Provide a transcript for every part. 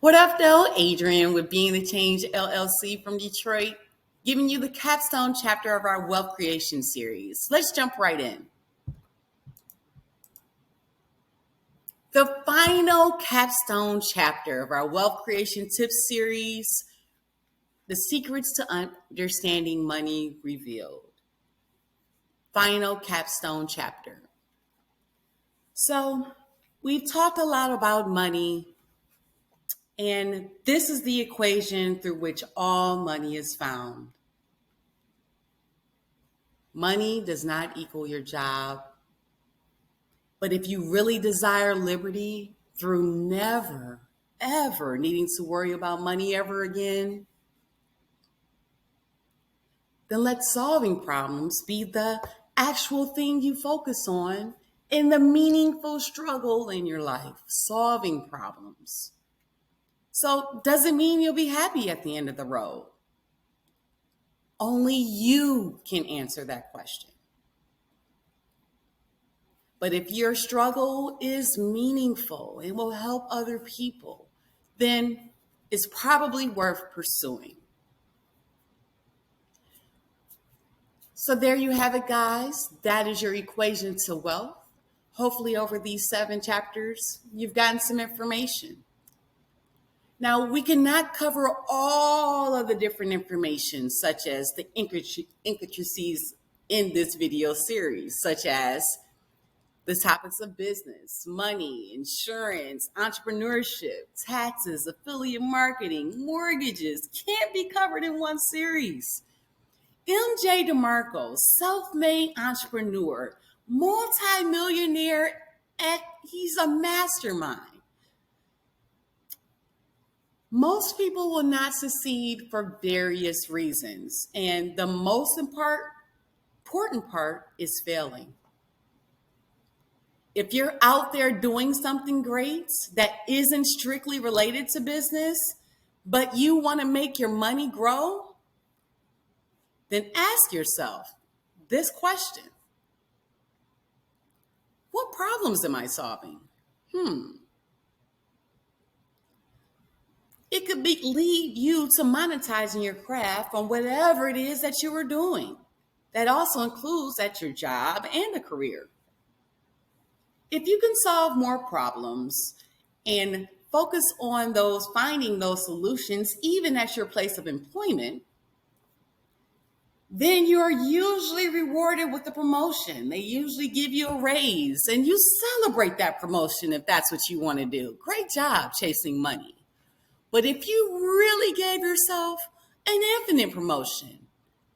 What up, though? Adrian with Being the Change LLC from Detroit, giving you the Capstone chapter of our wealth creation series. Let's jump right in. The final capstone chapter of our wealth creation tips series, The Secrets to Understanding Money Revealed. Final capstone chapter. So, we've talked a lot about money, and this is the equation through which all money is found. Money does not equal your job. But if you really desire liberty through never, ever needing to worry about money ever again, then let solving problems be the actual thing you focus on in the meaningful struggle in your life, solving problems. So does it mean you'll be happy at the end of the road? Only you can answer that question. But if your struggle is meaningful and will help other people, then it's probably worth pursuing. So there you have it, guys. That is your equation to wealth. Hopefully over these 7 chapters, you've gotten some information. Now, we cannot cover all of the different information, such as the intricacies in this video series, such as the topics of business, money, insurance, entrepreneurship, taxes, affiliate marketing, mortgages can't be covered in one series. MJ Demarco, self-made entrepreneur, multi-millionaire, he's a mastermind. Most people will not succeed for various reasons, and the most important part is failing. If you're out there doing something great that isn't strictly related to business, but you want to make your money grow, then ask yourself this question. What problems am I solving? It could lead you to monetizing your craft on whatever it is that you are doing. That also includes at your job and a career. If you can solve more problems and focus on finding those solutions, even at your place of employment, then you're usually rewarded with a promotion. They usually give you a raise and you celebrate that promotion if that's what you want to do. Great job chasing money. But if you really gave yourself an infinite promotion,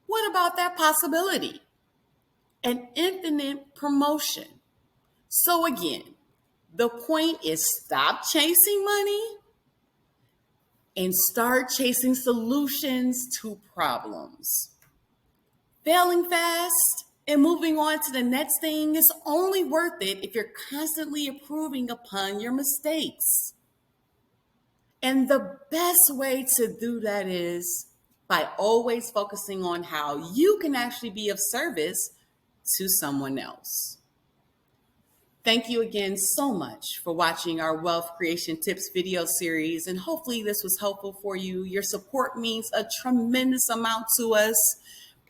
what about that possibility? An infinite promotion. So again, the point is stop chasing money and start chasing solutions to problems. Failing fast and moving on to the next thing is only worth it if you're constantly improving upon your mistakes. And the best way to do that is by always focusing on how you can actually be of service to someone else. Thank you again so much for watching our Wealth Creation Tips video series, and hopefully this was helpful for you. Your support means a tremendous amount to us.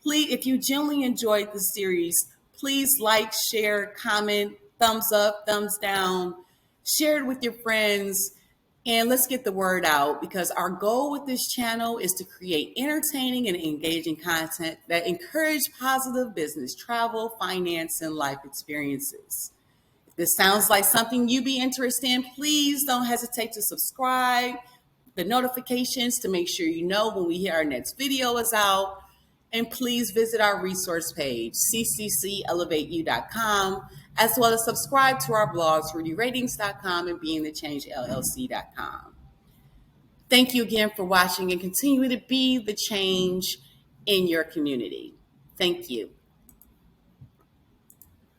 Please, if you genuinely enjoyed the series, please like, share, comment, thumbs up, thumbs down, share it with your friends, and let's get the word out, because our goal with this channel is to create entertaining and engaging content that encourage positive business travel, finance, and life experiences. If this sounds like something you'd be interested in, please don't hesitate to subscribe, the notifications to make sure you know when our next video is out. And please visit our resource page, cccelevate.com, as well as subscribe to our blogs, rudyratings.com and beingthechangellc.com. Thank you again for watching and continue to be the change in your community. Thank you.